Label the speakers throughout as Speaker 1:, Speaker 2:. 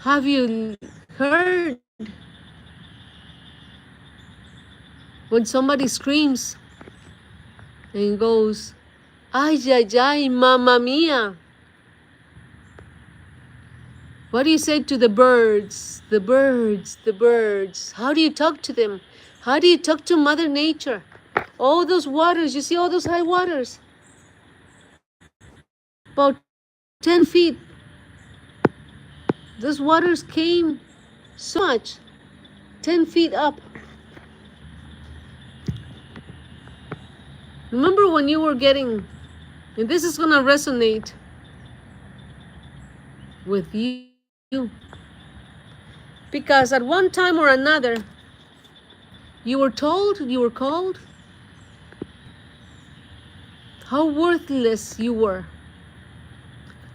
Speaker 1: Have you heard when somebody screams and goes, ay, ay, ay, mamma mia? What do you say to the birds? The birds, the birds. How do you talk to them? How do you talk to Mother Nature? All those waters, you see all those high waters? About 10 feet. Those waters came so much, 10 feet up. Remember when you were getting, and this is gonna resonate with you, because at one time or another, you were told, you were called, how worthless you were,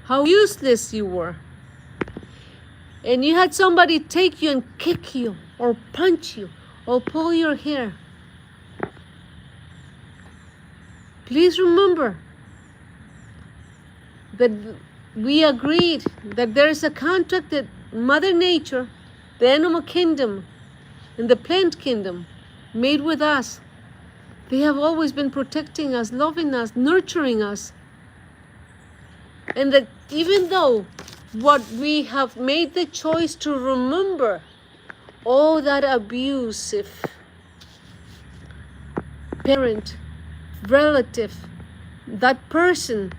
Speaker 1: how useless you were. And you had somebody take you and kick you, or punch you, or pull your hair. Please remember that we agreed that there is a contract that Mother Nature, the animal kingdom, and the plant kingdom made with us. They have always been protecting us, loving us, nurturing us. And that even though what we have made the choice to remember all that abusive parent, relative, that person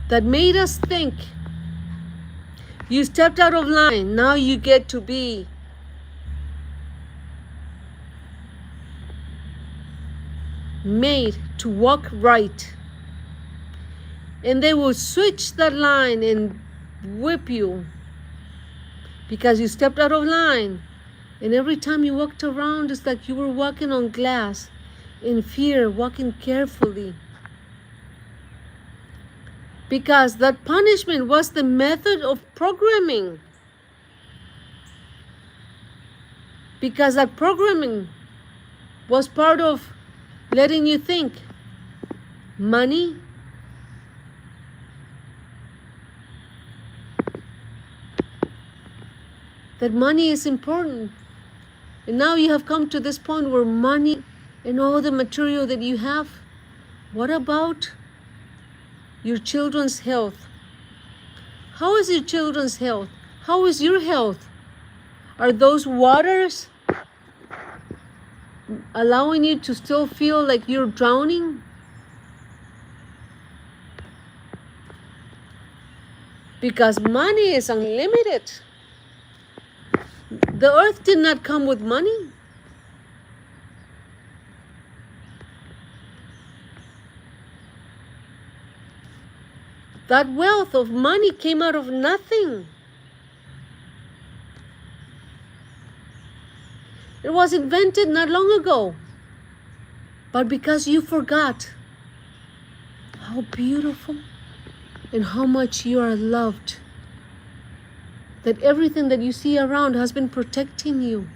Speaker 1: that made us think you stepped out of line, now you get to be made to walk right. And they will switch that line and whip you because you stepped out of line. And every time you walked around, it's like you were walking on glass in fear, walking carefully. Because that punishment was the method of programming. Because that programming was part of letting you think money, that money is important. And now you have come to this point where money and all the material that you have, what about your children's health? How is your children's health? How is your health? Are those waters allowing you to still feel like you're drowning? Because money is unlimited. The earth did not come with money. That wealth of money came out of nothing. It was invented not long ago. But because you forgot how beautiful and how much you are loved, that everything that you see around has been protecting you,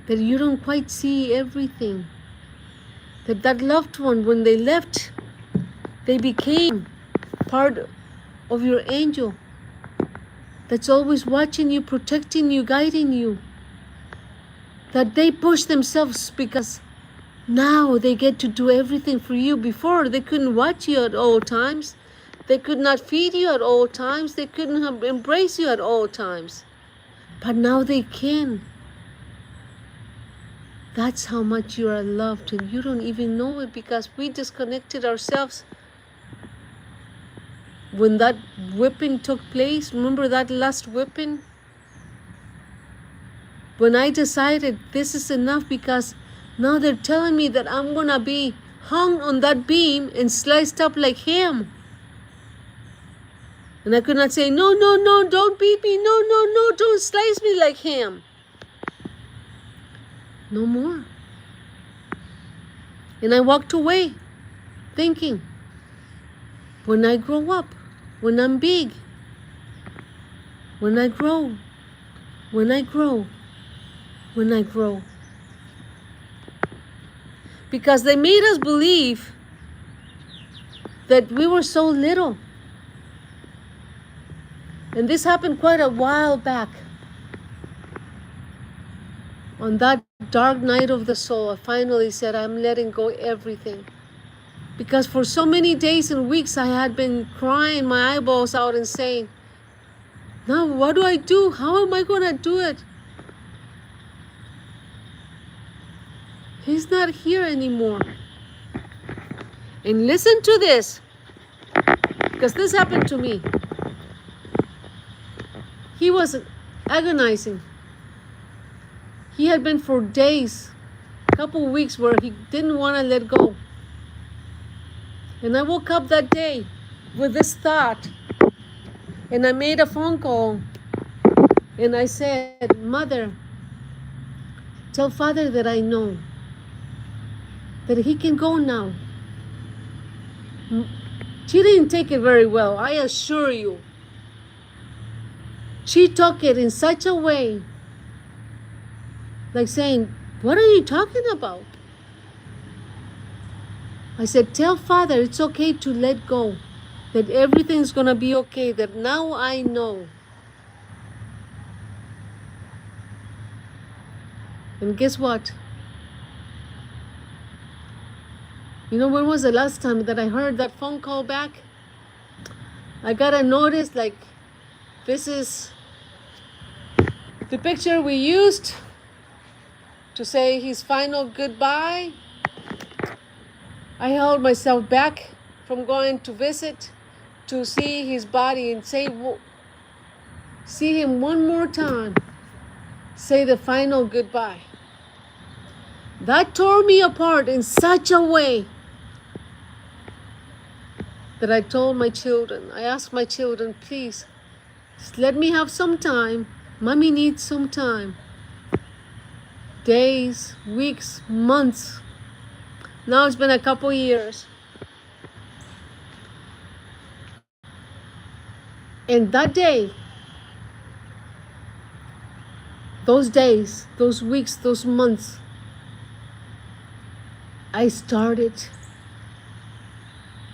Speaker 1: that you don't quite see everything, that loved one, when they left, they became part of your angel that's always watching you, protecting you, guiding you, that they push themselves because now they get to do everything for you. Before, they couldn't watch you at all times. They could not feed you at all times. They couldn't embrace you at all times. But now they can. That's how much you are loved, and you don't even know it because we disconnected ourselves. When that whipping took place, remember that last whipping? When I decided this is enough because now they're telling me that I'm gonna be hung on that beam and sliced up like ham. And I could not say, no, no, no, don't beat me. No, no, no, don't slice me like ham. No more. And I walked away thinking, when I grow up, when I'm big, when I grow, when I grow, when I grow. Because they made us believe that we were so little. And this happened quite a while back. On that dark night of the soul, I finally said, I'm letting go everything. Because for so many days and weeks, I had been crying my eyeballs out and saying, now what do I do? How am I going to do it? He's not here anymore. And listen to this, because this happened to me. He was agonizing. He had been for days, a couple of weeks, where he didn't want to let go. And I woke up that day with this thought, and I made a phone call, and I said, Mother, tell Father that I know that he can go now. She didn't take it very well, I assure you. She took it in such a way, like saying, what are you talking about? I said, tell Father it's okay to let go, that everything's going to be okay, that now I know. And guess what? You know, when was the last time that I heard that phone call back? I got a notice like, this is the picture we used to say his final goodbye. I held myself back from going to visit, to see his body and see him one more time, say the final goodbye. That tore me apart in such a way that I told my children, I asked my children, please, just let me have some time. Mommy needs some time. Days, weeks, months. Now it's been a couple years. And that day, those days, those weeks, those months, I started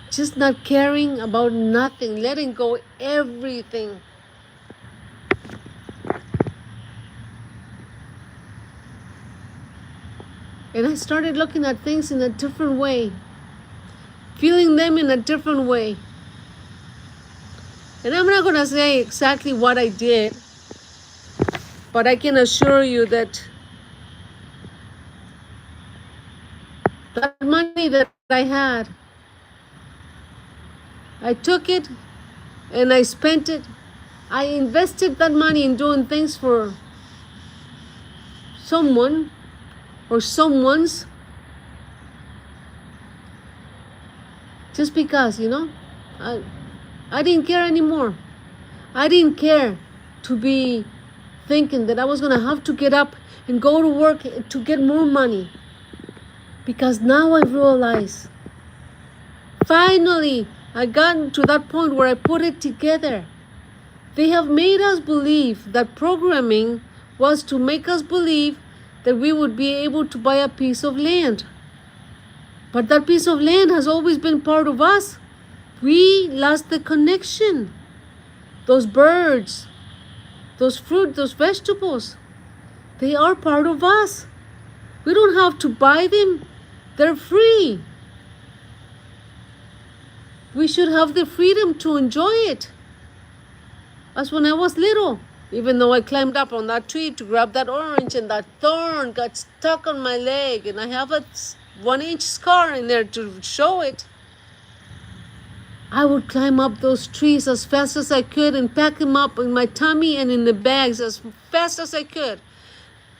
Speaker 1: just not caring about nothing, letting go everything. And I started looking at things in a different way, feeling them in a different way. And I'm not going to say exactly what I did, but I can assure you that that money that I had, I took it and I spent it. I invested that money in doing things for someone or someone's, just because, you know, I didn't care anymore. I didn't care to be thinking that I was going to have to get up and go to work to get more money. Because now I realize, finally, I got to that point where I put it together. They have made us believe that programming was to make us believe that we would be able to buy a piece of land. But that piece of land has always been part of us. We lost the connection. Those birds, those fruit, those vegetables, they are part of us. We don't have to buy them. They're free. We should have the freedom to enjoy it. As when I was little, even though I climbed up on that tree to grab that orange and that thorn got stuck on my leg and I have a 1-inch scar in there to show it. I would climb up those trees as fast as I could and pack them up in my tummy and in the bags as fast as I could.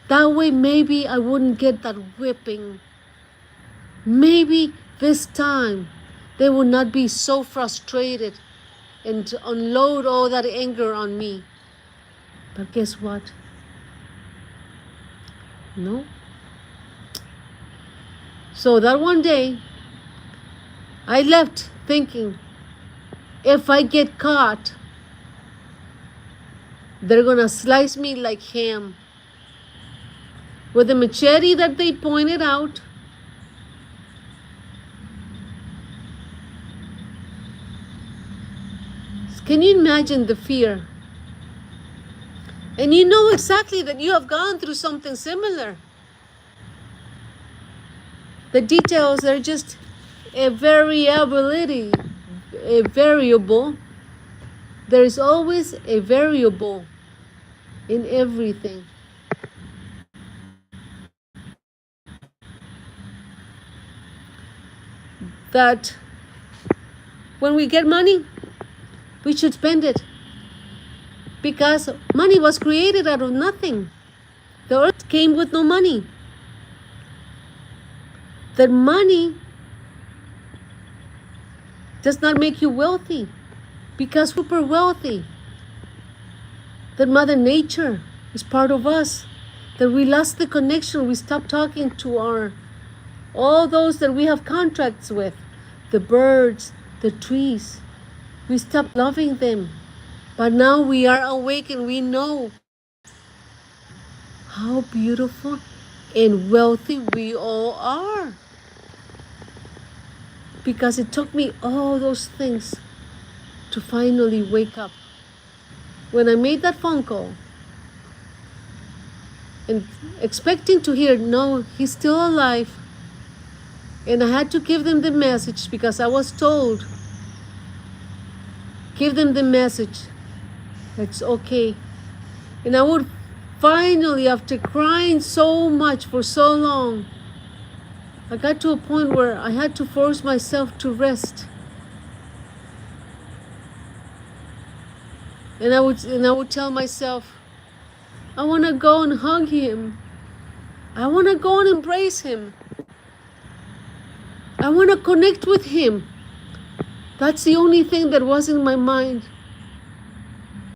Speaker 1: That way maybe I wouldn't get that whipping. Maybe this time they would not be so frustrated and unload all that anger on me. But guess what? No. So that one day, I left thinking, if I get caught, they're gonna slice me like ham. With the machete that they pointed out, can you imagine the fear And you know exactly that you have gone through something similar. The details are just a variability, a variable. There is always a variable in everything. That when we get money, we should spend it. Because money was created out of nothing. The earth came with no money. That money does not make you wealthy, because we're super wealthy. That Mother Nature is part of us. That we lost the connection. We stopped talking to all those that we have contracts with. The birds, the trees. We stopped loving them. But now we are awake and we know how beautiful and wealthy we all are. Because it took me all those things to finally wake up. When I made that phone call and expecting to hear, no, he's still alive. And I had to give them the message because I was told, give them the message. It's okay. And I would finally, after crying so much for so long, I got to a point where I had to force myself to rest. And I would tell myself, I want to go and hug him. I want to go and embrace him. I want to connect with him. That's the only thing that was in my mind.